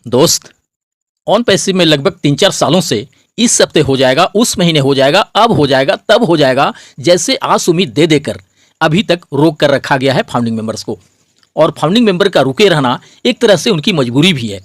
दोस्त, on passive में लगभग 3-4 सालों से इस हफ्ते हो जाएगा, उस महीने हो जाएगा, अब हो जाएगा, तब हो जाएगा, जैसे आस उम्मीद दे देकर अभी तक रोक कर रखा गया है फाउंडिंग मेंबर्स को। और फाउंडिंग मेंबर का रुके रहना एक तरह से उनकी मजबूरी भी है।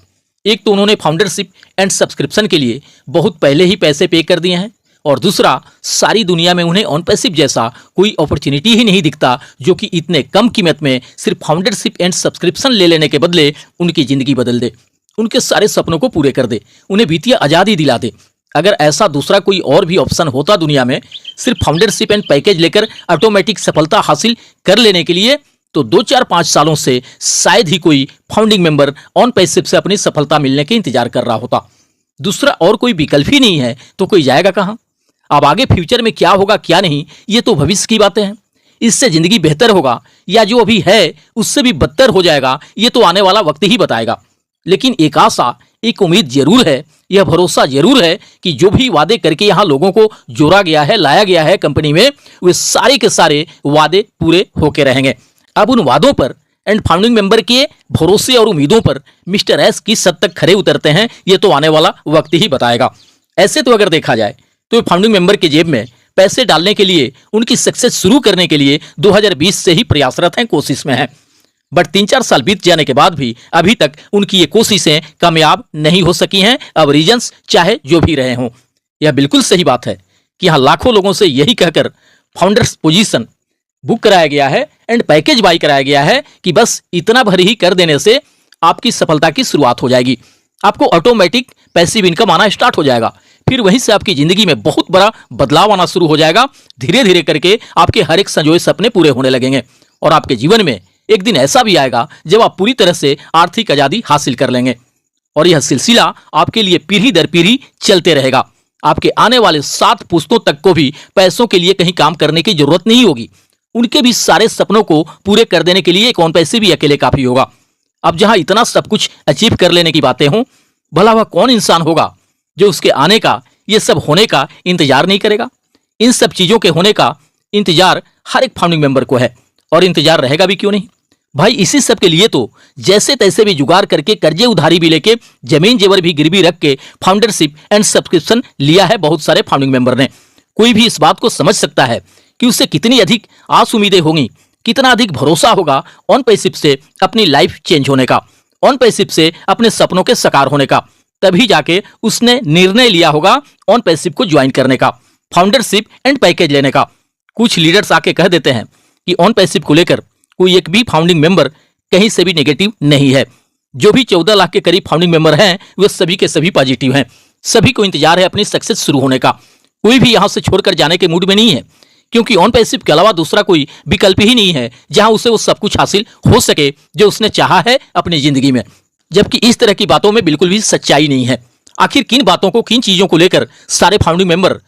एक तो उन्होंने फाउंडरशिप एंड सब्सक्रिप्शन के लिए बहुत पहले ही पैसे पे कर दिए हैं, और दूसरा, सारी दुनिया में उन्हें ऑन पैसिव जैसा कोई अपॉर्चुनिटी ही नहीं दिखता जो कि इतने कम कीमत में सिर्फ फाउंडरशिप एंड सब्सक्रिप्शन ले लेने के बदले उनकी ज़िंदगी बदल दे, उनके सारे सपनों को पूरे कर दे, उन्हें वित्तीय आज़ादी दिला दे। अगर ऐसा दूसरा कोई और भी ऑप्शन होता दुनिया में सिर्फ फाउंडरशिप एंड पैकेज लेकर ऑटोमेटिक सफलता हासिल कर लेने के लिए, तो 2-4-5 सालों से शायद ही कोई फाउंडिंग मेंबर ऑन पैसिव से अपनी सफलता मिलने के इंतजार कर रहा होता। दूसरा और कोई विकल्प ही नहीं है तो कोई जाएगा कहाँ? अब आगे फ्यूचर में क्या होगा क्या नहीं, ये तो भविष्य की बातें हैं। इससे जिंदगी बेहतर होगा या जो अभी है उससे भी बदतर हो जाएगा, ये तो आने वाला वक्त ही बताएगा। लेकिन एक आशा, एक उम्मीद जरूर है, यह भरोसा जरूर है कि जो भी वादे करके यहाँ लोगों को जोड़ा गया है, लाया गया है कंपनी में, वे सारे के सारे वादे पूरे होके रहेंगे। अब उन वादों पर एंड फाउंडिंग मेंबर के भरोसे और उम्मीदों पर मिस्टर एस किस हद तक खरे उतरते हैं, ये तो आने वाला वक्त ही बताएगा। ऐसे तो अगर देखा जाए तो फाउंडिंग मेंबर के जेब में पैसे डालने के लिए, उनकी सक्सेस शुरू करने के लिए 2020 से ही प्रयासरत हैं, कोशिश में हैं। बट 3-4 साल बीत जाने के बाद भी अभी तक उनकी ये कोशिशें कामयाब नहीं हो सकी हैं। अब रीजंस चाहे जो भी रहे हों, यह बिल्कुल सही बात है कि यहाँ लाखों लोगों से यही कहकर फाउंडर्स पोजीशन बुक कराया गया है एंड पैकेज बाई कराया गया है कि बस इतना भर ही कर देने से आपकी सफलता की शुरुआत हो जाएगी, आपको ऑटोमेटिक पैसिव इनकम आना स्टार्ट हो जाएगा, फिर वहीं से आपकी जिंदगी में बहुत बड़ा बदलाव आना शुरू हो जाएगा। धीरे धीरे करके आपके हर एक संजोए सपने पूरे होने लगेंगे और आपके जीवन में एक दिन ऐसा भी आएगा जब आप पूरी तरह से आर्थिक आजादी हासिल कर लेंगे। और यह सिलसिला आपके लिए पीढ़ी दर पीढ़ी चलते रहेगा। आपके आने वाले 7 पुश्तों तक को भी पैसों के लिए कहीं काम करने की जरूरत नहीं होगी। उनके भी सारे सपनों को पूरे कर देने के लिए एक ऑन पैसिव भी अकेले काफी होगा। अब जहां इतना सब कुछ अचीव कर लेने की बातें हों, भला वह कौन इंसान होगा जो उसके आने का, ये सब होने का इंतजार नहीं करेगा? इन सब चीजों के होने का इंतजार हर एक फाउंडिंग मेंबर को है, और इंतजार रहेगा भी क्यों नहीं भाई। इसी सब के लिए तो जैसे तैसे भी जुगाड़ करके, कर्जे उधारी भी लेके, जमीन जेवर भी गिरवी रख के फाउंडरशिप एंड सब्सक्रिप्शन लिया है बहुत सारे फाउंडिंग मेंबर ने। कोई भी इस बात को समझ सकता है कि उससे कितनी अधिक आस उम्मीदें होंगी, कितना अधिक भरोसा होगा ऑन पैसिव से अपनी लाइफ चेंज होने का, ऑन पैसिव से अपने सपनों के साकार होने का। तभी जाके उसने निर्णय लिया होगा ऑन पैसिव को ज्वाइन करने का, फाउंडरशिप एंड पैकेज लेने का। कुछ लीडर्स आके कह देते हैं कि ऑन पैसिव को लेकर कोई एक भी फाउंडिंग मेंबर कहीं से भी नेगेटिव नहीं है। जो भी 14 लाख के करीब फाउंडिंग मेंबर हैं, वे सभी के सभी पॉजिटिव हैं। सभी को इंतजार है अपनी सक्सेस शुरू होने का। कोई भी यहां से छोड़कर जाने के मूड में नहीं है, क्योंकि ऑन पैसिव के अलावा दूसरा कोई विकल्प ही नहीं है जहां उसे वो सब कुछ हासिल हो सके जो उसने चाहा है अपनी जिंदगी में। जबकि इस तरह की बातों में बिल्कुल भी सच्चाई नहीं है। आखिर किन बातों को, किन चीजों को लेकर सारे फाउंडिंग मेंबर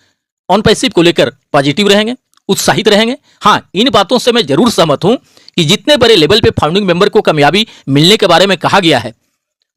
ऑन पैसिव को लेकर पॉजिटिव रहेंगे, उत्साहित रहेंगे? हाँ, इन बातों से मैं जरूर सहमत हूं कि जितने बड़े लेवल पे फाउंडिंग मेंबर को कामयाबी मिलने के बारे में कहा गया है,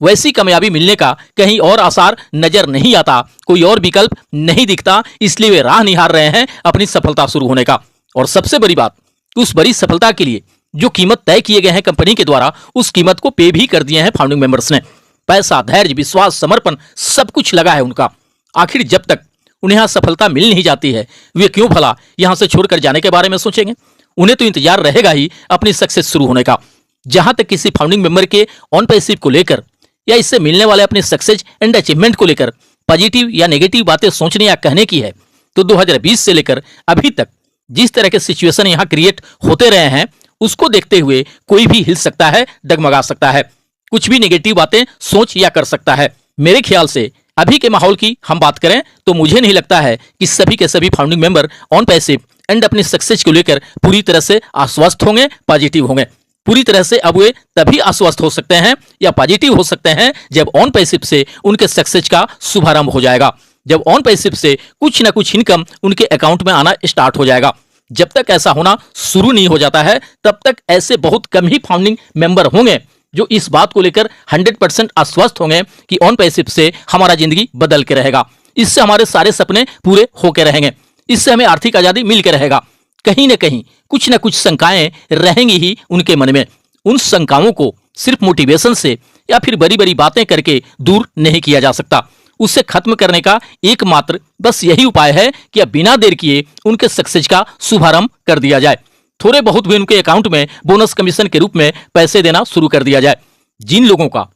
वैसी कामयाबी मिलने का कहीं और आसार नजर नहीं आता, कोई और विकल्प नहीं दिखता। इसलिए वे राह निहार रहे हैं अपनी सफलता शुरू होने का। और सबसे बड़ी बात, उस बड़ी सफलता के लिए जो कीमत तय किए गए हैं कंपनी के द्वारा, उस कीमत को पे भी कर दिए हैं फाउंडिंग मेंबर्स ने। पैसा, धैर्य, विश्वास, समर्पण सब कुछ लगा है उनका। आखिर जब तक उन्हें यहाँ सफलता मिल नहीं जाती है, वे क्यों भला यहां से छोड़कर जाने के बारे में सोचेंगे? उन्हें तो इंतजार रहेगा ही अपनी सक्सेस शुरू होने का। जहां तक किसी फाउंडिंग मेंबर के ऑन पैसिव को लेकर या इससे मिलने वाले अपने सक्सेस एंड अचीवमेंट को लेकर पॉजिटिव या नेगेटिव बातें सोचने या कहने की है, तो 2020 से लेकर अभी तक जिस तरह के सिचुएशन यहां क्रिएट होते रहे हैं, उसको देखते हुए कोई भी हिल सकता है, डगमगा सकता है, कुछ भी नेगेटिव बातें सोच या कर सकता है। मेरे ख्याल से अभी के माहौल की हम बात करें तो मुझे नहीं लगता है कि सभी के सभी founding member on passive and अपनी सक्सेस को लेकर पूरी तरह से आश्वस्त होंगे, पॉजिटिव होंगे। पूरी तरह से अब वे तभी आश्वस्त हो सकते हैं या पॉजिटिव हो सकते हैं जब ऑन पैसिव से उनके सक्सेस का शुभारंभ हो जाएगा, जब ऑन पैसिव से कुछ ना कुछ इनकम उनके अकाउंट में आना स्टार्ट हो जाएगा। जब तक ऐसा होना शुरू नहीं हो जाता है, तब तक ऐसे बहुत कम ही फाउंडिंग मेंबर होंगे जो इस बात को लेकर 100% आश्वस्त होंगे कि ऑन पैसिव से हमारा जिंदगी बदल के रहेगा। इससे हमारे सारे सपने पूरे होके रहेंगे, इससे हमें आर्थिक आजादी मिल के रहेगा। कहीं न कहीं कुछ न कुछ शंकाएं रहेंगी ही उनके मन में। उन शंकाओं को सिर्फ मोटिवेशन से या फिर बड़ी बड़ी बातें करके दूर नहीं किया जा सकता। उसे खत्म करने का एकमात्र बस यही उपाय है कि अब बिना देर किए उनके सक्सेस का शुभारंभ कर दिया जाए। थोड़े बहुत भी उनके अकाउंट में बोनस कमीशन के रूप में पैसे देना शुरू कर दिया जाए। जिन लोगों का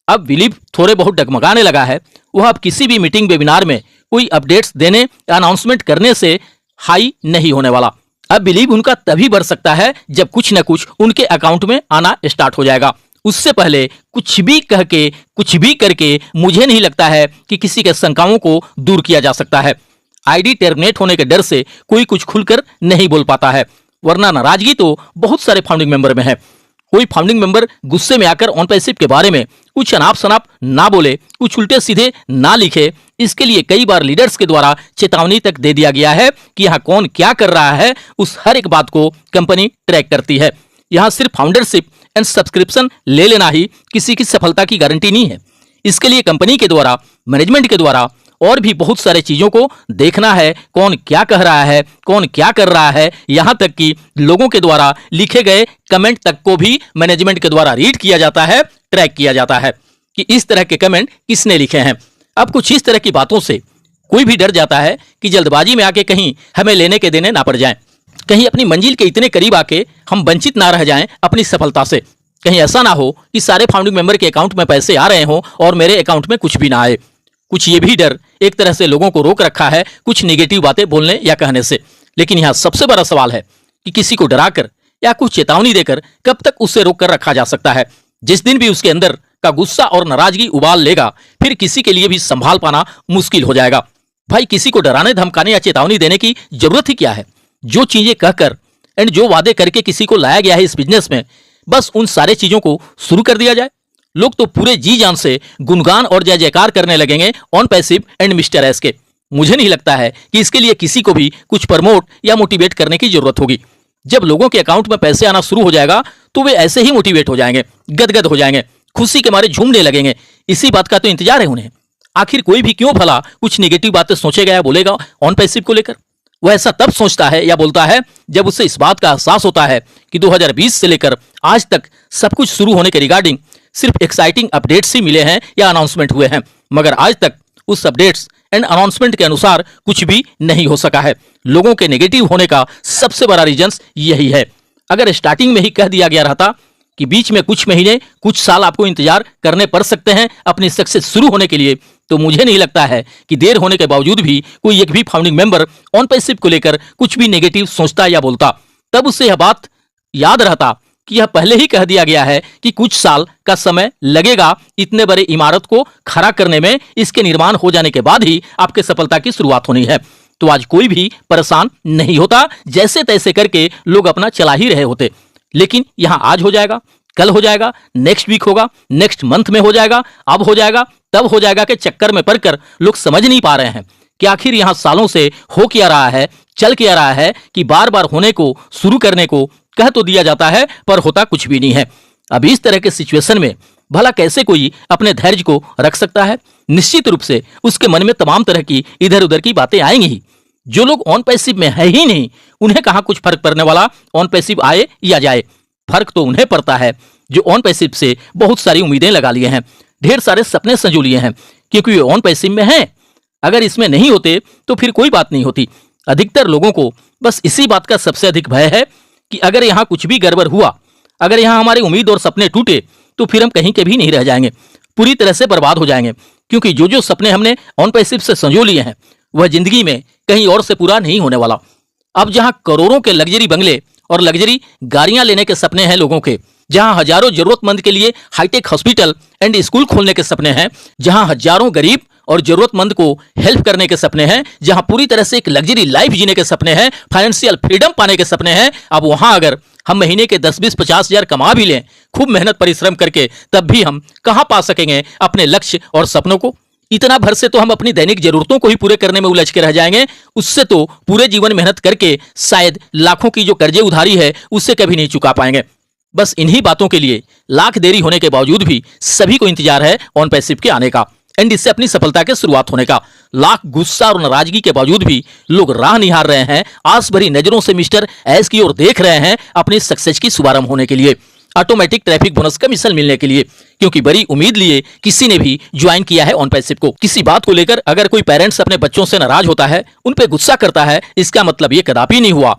अब बिलीव थोड़े बहुत डगमगाने लगा है, वह अब किसी भी मीटिंग वेबिनार में कोई अपडेट्स देने या अनाउंसमेंट करने से हाई नहीं होने वाला। अब बिलीव उनका तभी बढ़ सकता है जब कुछ न कुछ उनके अकाउंट में आना स्टार्ट हो जाएगा। उससे पहले कुछ भी कह के कुछ भी करके मुझे नहीं लगता है कि किसी के शंकाओं को दूर किया जा सकता है। आईडी टर्मिनेट होने के डर से कोई कुछ खुलकर नहीं बोल पाता है, वरना नाराजगी तो बहुत सारे फाउंडिंग मेंबर में है। कोई फाउंडिंग मेंबर गुस्से में आकर ऑन पैसिव के बारे में कुछ अनाप शनाप ना बोले, कुछ उल्टे सीधे ना लिखे। इसके लिए कई बार लीडर्स के द्वारा चेतावनी तक दे दिया गया है कि यहाँ कौन क्या कर रहा है, उस हर एक बात को कंपनी ट्रैक करती है। यहाँ सिर्फ फाउंडरशिप एंड सब्सक्रिप्शन ले लेना ही किसी की सफलता की गारंटी नहीं है। इसके लिए कंपनी के द्वारा, मैनेजमेंट के द्वारा और भी बहुत सारे चीजों को देखना है। कौन क्या कह रहा है, कौन क्या कर रहा है, यहां तक कि लोगों के द्वारा लिखे गए कमेंट तक को भी मैनेजमेंट के द्वारा रीड किया जाता है, ट्रैक किया जाता है कि इस तरह के कमेंट किसने लिखे हैं। अब कुछ इस तरह की बातों से कोई भी डर जाता है कि जल्दबाजी में आके कहीं हमें लेने के देने ना पड़ जाएं, कहीं अपनी मंजिल के इतने करीब आके हम वंचित ना रह जाएं अपनी सफलता से। कहीं ऐसा ना हो कि सारे फाउंडिंग मेंबर के अकाउंट में पैसे आ रहे हों और मेरे अकाउंट में कुछ भी ना आए। कुछ ये भी डर एक तरह से लोगों को रोक रखा है कुछ नेगेटिव बातें बोलने या कहने से। लेकिन यहाँ सबसे बड़ा सवाल है कि किसी को डराकर या कुछ चेतावनी देकर कब तक उससे रोक कर रखा जा सकता है। जिस दिन भी उसके अंदर का गुस्सा और नाराजगी उबाल लेगा, फिर किसी के लिए भी संभाल पाना मुश्किल हो जाएगा। भाई, किसी को डराने, धमकाने या चेतावनी देने की जरूरत ही क्या है। जो चीजें कहकर एंड जो वादे करके किसी को लाया गया है इस बिजनेस में, बस उन सारे चीजों को शुरू कर दिया जाए। लोग तो पूरे जी जान से गुणगान और जय जयकार करने लगेंगे on passive and mister S के। मुझे नहीं लगता है कि इसके लिए किसी को भी कुछ प्रमोट या मोटिवेट करने की जरूरत होगी। जब लोगों के अकाउंट में पैसे आना शुरू हो जाएगा तो वे ऐसे ही मोटिवेट हो जाएंगे, गदगद हो जाएंगे, खुशी के मारे झूमने लगेंगे। इसी बात का तो इंतजार है उन्हें। आखिर कोई भी क्यों भला कुछ नेगेटिव बातें सोचेगा या बोलेगा ऑन पैसिव को लेकर। वह ऐसा तब सोचता है या बोलता है जब उसे इस बात का एहसास होता है कि 2020 से लेकर आज तक सब कुछ शुरू होने के रिगार्डिंग सिर्फ एक्साइटिंग अपडेट्स ही मिले हैं या अनाउंसमेंट हुए हैं, मगर आज तक उस अपडेट्स एंड अनाउंसमेंट के अनुसार कुछ भी नहीं हो सका है। लोगों के नेगेटिव होने का सबसे बड़ा रीजन यही है। अगर स्टार्टिंग में ही कह दिया गया रहता कि बीच में कुछ महीने, कुछ साल आपको इंतजार करने पड़ सकते हैं अपनी सक्सेस शुरू होने के लिए, तो मुझे नहीं लगता है कि देर होने के बावजूद भी कोई एक भी फाउंडिंग मेंबर ऑन पैसिव को लेकर कुछ भी नेगेटिव सोचता या बोलता। तब उससे यह बात याद रहता कि यह पहले ही कह दिया गया है कि कुछ साल का समय लगेगा इतने बड़े इमारत को खड़ा करने में, इसके निर्माण हो जाने के बाद ही आपके सफलता की शुरुआत होनी है। तो आज कोई भी परेशान नहीं होता, जैसे तैसे करके लोग अपना चला ही रहे होते। लेकिन यहां आज हो जाएगा, कल हो जाएगा, नेक्स्ट वीक होगा, नेक्स्ट मंथ में हो जाएगा, अब हो जाएगा, तब हो जाएगा के चक्कर में पड़कर लोग समझ नहीं पा रहे हैं कि आखिर यहां सालों से हो क्या रहा है, चल क्या रहा है कि बार बार होने को, शुरू करने को कह तो दिया जाता है पर होता कुछ भी नहीं है। अब इस तरह के सिचुएशन में भला कैसे कोई अपने धैर्य को रख सकता है। निश्चित रूप से उसके मन में तमाम तरह की इधर उधर की बातें आएंगी ही। जो लोग ऑन पैसिव में है ही नहीं, उन्हें कहां कुछ फर्क पड़ने वाला ऑन पैसिव आए या जाए। फर्क तो उन्हें पड़ता है जो ऑन पैसिव से बहुत सारी उम्मीदें लगा लिए हैं, ढेर सारे सपने संजो लिए हैं, क्योंकि वे ऑन पैसिव में हैं। अगर इसमें नहीं होते तो फिर कोई बात नहीं होती। अधिकतर लोगों को बस इसी बात का सबसे अधिक भय है कि अगर यहाँ कुछ भी गड़बड़ हुआ, अगर यहाँ हमारी उम्मीद और सपने टूटे, तो फिर हम कहीं के भी नहीं रह जाएंगे, पूरी तरह से बर्बाद हो जाएंगे। क्योंकि जो जो सपने हमने ऑन पैसिव से संजो लिए हैं वह जिंदगी में कहीं और से पूरा नहीं होने वाला। अब जहां करोड़ों के लग्जरी बंगले और लग्जरी गाड़ियां लेने के सपने हैं लोगों के, जहां हजारों जरूरतमंद के लिए हाईटेक हॉस्पिटल एंड स्कूल खोलने के सपने हैं, जहां हजारों गरीब और जरूरतमंद को हेल्प करने के सपने हैं, जहां पूरी तरह से एक लग्जरी लाइफ जीने के सपने हैं, फाइनेंशियल फ्रीडम पाने के सपने हैं, अब वहां अगर हम महीने के 10, 20, 50 हजार कमा भी लें खूब मेहनत परिश्रम करके, तब भी हम कहां पा सकेंगे अपने लक्ष्य और सपनों को। इतना भर से तो हम अपनी दैनिक जरूरतों को ही पूरे करने में उलझ के रह जाएंगे। उससे तो पूरे जीवन मेहनत करके शायद लाखों की जो कर्जे उधारी है उससे कभी नहीं चुका पाएंगे। बस इन्हीं बातों के लिए लाख देरी होने के बावजूद भी सभी को इंतजार है ऑन पैसिव के आने का। एंड इससे अपनी सफलता के शुरुआत होने का। लाख गुस्सा और नाराजगी के बावजूद भी लोग राह निहार रहे हैं, आस भरी नजरों से मिस्टर एस की ओर देख रहे हैं अपनी सक्सेस की शुभारंभ होने के लिए, ऑटोमेटिक ट्रैफिक बोनस कमीशन मिलने के लिए, क्योंकि बड़ी उम्मीद लिए किसी ने भी ज्वाइन किया है ऑन पैसिव को। किसी बात को लेकर अगर कोई पेरेंट्स अपने बच्चों से नाराज होता है, उन पे गुस्सा करता है, इसका मतलब ये कदापि नहीं हुआ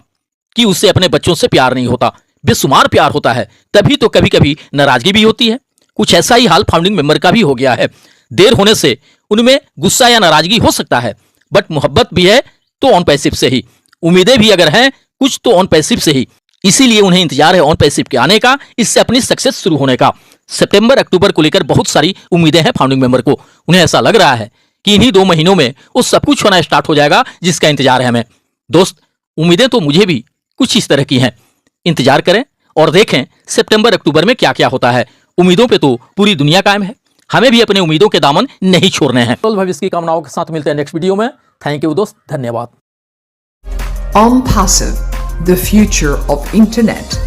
कि उससे अपने बच्चों से प्यार नहीं होता। बेशुमार प्यार होता है, तभी तो कभी कभी नाराजगी भी होती है। कुछ ऐसा ही हाल फाउंडिंग मेंबर का भी हो गया है। देर होने से उनमें गुस्सा या नाराजगी हो सकता है, बट मोहब्बत भी है तो ऑन पैसिव से ही, उम्मीदें भी अगर हैं कुछ तो ऑन पैसिव से ही। इसीलिए उन्हें इंतजार है ऑन पैसिव के आने का, इससे अपनी सक्सेस शुरू होने का। सितंबर अक्टूबर को लेकर बहुत सारी उम्मीदें हैं फाउंडिंग मेंबर को। उन्हें ऐसा लग रहा है कि इन्हीं 2 महीनों में वो सब कुछ होना स्टार्ट हो जाएगा जिसका इंतजार है हमें। दोस्त, उम्मीदें तो मुझे भी कुछ इस तरह की हैं। इंतजार करें और देखें सितंबर अक्टूबर में क्या क्या होता है। उम्मीदों पे तो पूरी दुनिया कायम है, हमें भी अपने उम्मीदों के दामन नहीं छोड़ने हैं। तो भविष्य की कामनाओं के साथ मिलते हैं नेक्स्ट वीडियो में। थैंक यू दोस्त, धन्यवाद। OnPassive, the future of internet.